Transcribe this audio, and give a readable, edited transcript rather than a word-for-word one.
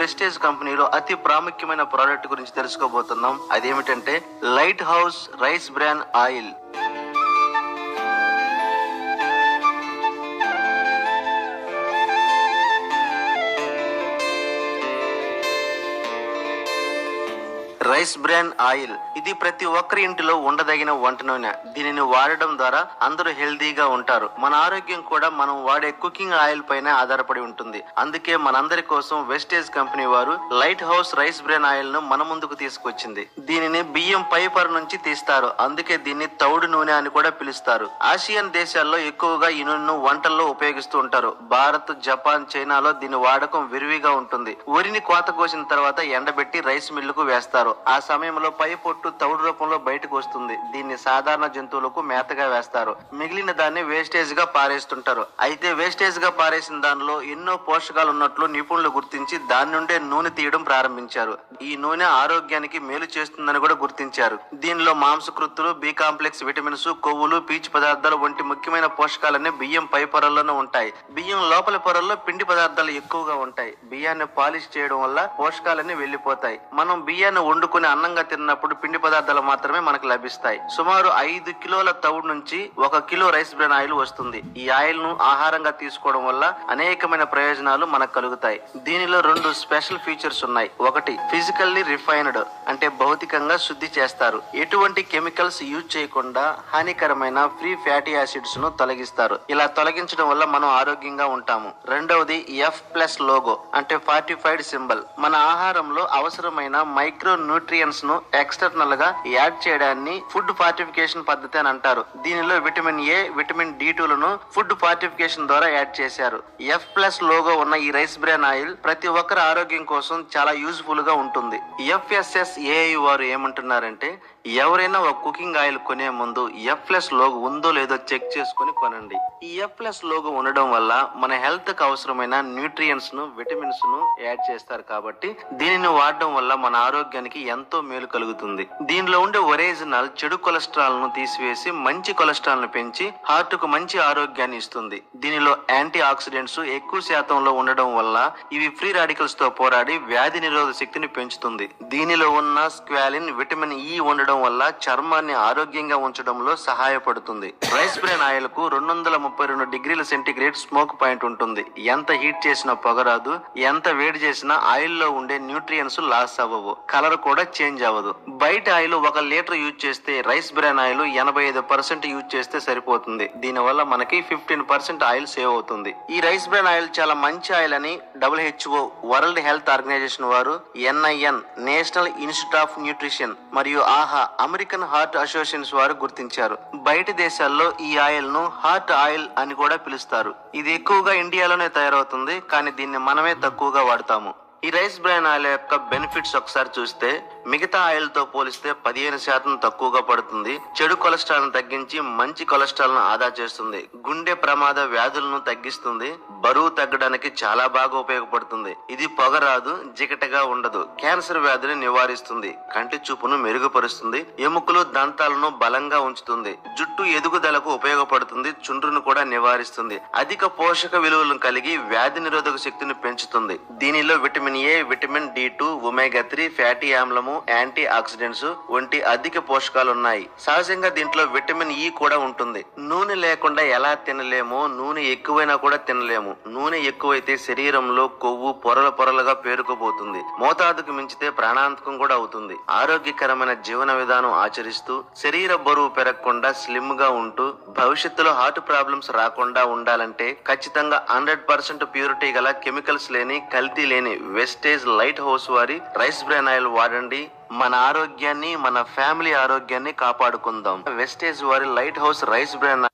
Wastage కంపెనీలో అతి ప్రాముఖ్యమైన ప్రోడక్ట్ గురించి తెలుసుకోబోతున్నాం. అదేమిటంటే light house rice bran oil. Rice bran oil ఇది ప్రతి ఒక్కరి ఇంటిలో ఉండదగిన వంట నూనె. దీనిని వాడడం ద్వారా అందరూ హెల్దీగా ఉంటారు. మన ఆరోగ్యం కూడా మనం వాడే కుకింగ్ ఆయిల్ పైన ఆధారపడి ఉంటుంది. అందుకే మనందరి కోసం వెస్టేజ్ కంపెనీ వారు light house rice bran oil ను మన ముందుకు తీసుకొచ్చింది. దీనిని బియ్యం పైపర్ నుంచి తీస్తారు. అందుకే దీన్ని తౌడు నూనె అని కూడా పిలుస్తారు. ఆసియన్ దేశాల్లో ఎక్కువగా ఈ నూనెను వంటల్లో ఉపయోగిస్తూ ఉంటారు. భారత్, జపాన్, చైనాలో దీని వాడకం విరివిగా ఉంటుంది. వరిని కోత కోసిన తర్వాత ఎండబెట్టి రైస్ మిల్లుకు వేస్తారు. ఆ సమయంలో పై పొట్టు తౌడు రూపంలో బయటకు వస్తుంది. దీన్ని సాధారణ జంతువులకు మేతగా వేస్తారు. మిగిలిన దాన్ని వేస్టేజ్ గా పారేస్తుంటారు. అయితే వేస్టేజ్ గా పారేసిన దానిలో ఎన్నో పోషకాలు ఉన్నట్లు నిపుణులు గుర్తించి దాని నుండే నూనె తీయడం ప్రారంభించారు. ఈ నూనె ఆరోగ్యానికి మేలు చేస్తుందని కూడా గుర్తించారు. దీనిలో మాంసకృత్తులు, బి కాంప్లెక్స్ విటమిన్స్, కొవ్వులు, పీచు పదార్థాలు వంటి ముఖ్యమైన పోషకాలన్నీ బియ్యం పై పొరల్లోనే ఉంటాయి. బియ్యం లోపల పొరల్లో పిండి పదార్థాలు ఎక్కువగా ఉంటాయి. బియ్యాన్ని పాలిష్ చేయడం వల్ల పోషకాలన్నీ వెళ్లిపోతాయి. మనం బియ్యాన్ని వండుకుని అన్నంగా తిన్నప్పుడు పిండి పదార్థాలు మాత్రమే మనకు లభిస్తాయి. సుమారు 5 కిలోల తౌడు నుంచి 1 కిలో రైస్ బ్రాన్ ఆయిల్ వస్తుంది. ఈ ఆయిల్ ను ఆహారంగా తీసుకోవడం వల్ల అనేకమైన ప్రయోజనాలు మనకు కలుగుతాయి. దీనిలో 2 స్పెషల్ ఫీచర్స్ ఉన్నాయి. ఒకటి, ఫిజికల్లీ రిఫైన్డ్ అంటే భౌతికంగా శుద్ధి చేస్తారు. ఎటువంటి కెమికల్స్ యూజ్ చేయకుండా హానికరమైన ఫ్రీ ఫ్యాటీ యాసిడ్స్ ను తొలగిస్తారు. ఇలా తొలగించడం వల్ల మనం ఆరోగ్యంగా ఉంటాము. రెండవది F+ లోగో అంటే ఫార్టిఫైడ్ సింబల్. మన ఆహారంలో అవసరమైన మైక్రో న్యూట్రియన్స్ ను ఎక్స్టర్నల్ గా యాడ్ చేయడాన్ని ఫుడ్ ఫార్టిఫికేషన్ పద్ధతి అని అంటారు. దీనిలో విటమిన్ ఏ, విటమిన్ D2 లను ఫుడ్ ఫార్టిఫికేషన్ ద్వారా యాడ్ చేశారు. F+ లోగో ఉన్న ఈ రైస్ బ్రాన్ ఆయిల్ ప్రతి ఒక్కరి ఆరోగ్యం కోసం చాలా యూజ్ఫుల్ గా ఉంటుంది. FSSAI వారు ఏమంటున్నారంటే ఎవరైనా ఒక కుకింగ్ ఆయిల్ కొనే ముందు F+ లోగో ఉందో లేదో చెక్ చేసుకుని కొనండి. ఈ F+ లోగో ఉండడం వల్ల మన హెల్త్ కు అవసరమైన న్యూట్రియన్స్ ను, విటమిన్స్ ను యాడ్ చేస్తారు. కాబట్టి దీనిని వాడడం వల్ల మన ఆరోగ్యానికి ఎంతో మేలు కలుగుతుంది. దీనిలో ఉండే ఒరిజినల్ చెడు కొలెస్ట్రాల్ ను తీసివేసి మంచి కొలెస్ట్రాల్ ను పెంచి హార్ట్ కు మంచి ఆరోగ్యాన్ని ఇస్తుంది. దీనిలో యాంటీ ఆక్సిడెంట్స్ ఎక్కువ శాతంలో ఉండడం వల్ల ఇవి ఫ్రీ రాడికల్స్ తో పోరాడి వ్యాధి నిరోధక శక్తిని పెంచుతుంది. దీనిలో ఉన్న స్క్వాలిన్, విటమిన్ E ఉండడం వల్ల చర్మాన్ని ఆరోగ్యంగా ఉంచడంలో సహాయపడుతుంది. రైస్ బ్రాన్ ఆయిల్ కు 232 డిగ్రీల సెంటీగ్రేడ్ స్మోక్ పాయింట్ ఉంటుంది. ఎంత హీట్ చేసినా పొగరాదు, ఎంత వేడి చేసినా ఆయిల్ లో ఉండే న్యూట్రియన్స్ లాస్ అవ్వవు, కలర్ కూడా చేంజ్ అవ్వదు. బయట ఆయిల్ 1 లీటర్ యూజ్ చేస్తే రైస్ బ్రాన్ ఆయిల్ 85% యూజ్ చేస్తే సరిపోతుంది. దీనివల్ల మనకి 15% ఆయిల్ సేవ్ అవుతుంది. ఈ రైస్ బ్రాన్ ఆయిల్ చాలా మంచి ఆయిల్ అని WHO వరల్డ్ హెల్త్ ఆర్గనైజేషన్ వారు, NIN national institute of nutrition మరియు ఆహా అమెరికన్ హార్ట్ అసోసియేషన్స్ వారు గుర్తించారు. బయట దేశాల్లో ఈ ఆయిల్ ను హార్ట్ ఆయిల్ అని కూడా పిలుస్తారు. ఇది ఎక్కువగా ఇండియాలోనే తయారవుతుంది, కానీ దీన్ని మనమే తక్కువగా వాడతాము. ఈ రైస్ బ్రాన్ ఆయిల్ యొక్క బెనిఫిట్స్ ఒకసారి చూస్తే మిగతా ఆయిల్ తో పోలిస్తే 15% తక్కువగా పడుతుంది. చెడు కొలెస్ట్రాల్ ను తగ్గించి మంచి కొలెస్ట్రాల్ ను ఆదా చేస్తుంది. గుండె ప్రమాద వ్యాధులను తగ్గిస్తుంది. బరువు తగ్గడానికి చాలా బాగా ఉపయోగపడుతుంది. ఇది పొగరాదు, జిగటగా ఉండదు. క్యాన్సర్ వ్యాధిని నివారిస్తుంది. కంటి చూపును మెరుగుపరుస్తుంది. ఎముకలు, దంతాలను బలంగా ఉంచుతుంది. జుట్టు ఎదుగుదలకు ఉపయోగపడుతుంది. చుండ్రును కూడా నివారిస్తుంది. అధిక పోషక విలువలను కలిగి వ్యాధి నిరోధక శక్తిని పెంచుతుంది. దీనిలో vitamin A, vitamin D2, omega 3 fatty ఆమ్లము, యాంటీ ఆక్సిడెంట్స్ వంటి అధిక పోషకాలు ఉన్నాయి. సహజంగా దీంట్లో విటమిన్ E కూడా ఉంటుంది. నూనె లేకుండా ఎలా తినలేమో నూనె ఎక్కువైనా కూడా తినలేము. నూనె ఎక్కువైతే శరీరంలో కొవ్వు పొరల పొరలుగా పేరుకుపోతుంది. మోతాదుకు మించితే ప్రాణాంతకం కూడా అవుతుంది. ఆరోగ్యకరమైన జీవన విధానం ఆచరిస్తూ శరీర బరువు పెరగకుండా స్లిమ్ గా ఉంటూ భవిష్యత్తులో హార్ట్ ప్రాబ్లమ్స్ రాకుండా ఉండాలంటే ఖచ్చితంగా 100% ప్యూరిటీ గల, కెమికల్స్ లేని, కల్తీ లేని వెస్టేజ్ లైట్ హౌస్ వారి రైస్ బ్రాన్ ఆయిల్ వాడండి. మన ఆరోగ్యాన్ని, మన ఫ్యామిలీ ఆరోగ్యాన్ని కాపాడుకుందాం. వెస్టేజ్ వారి లైట్ హౌస్ రైస్ బ్రాన్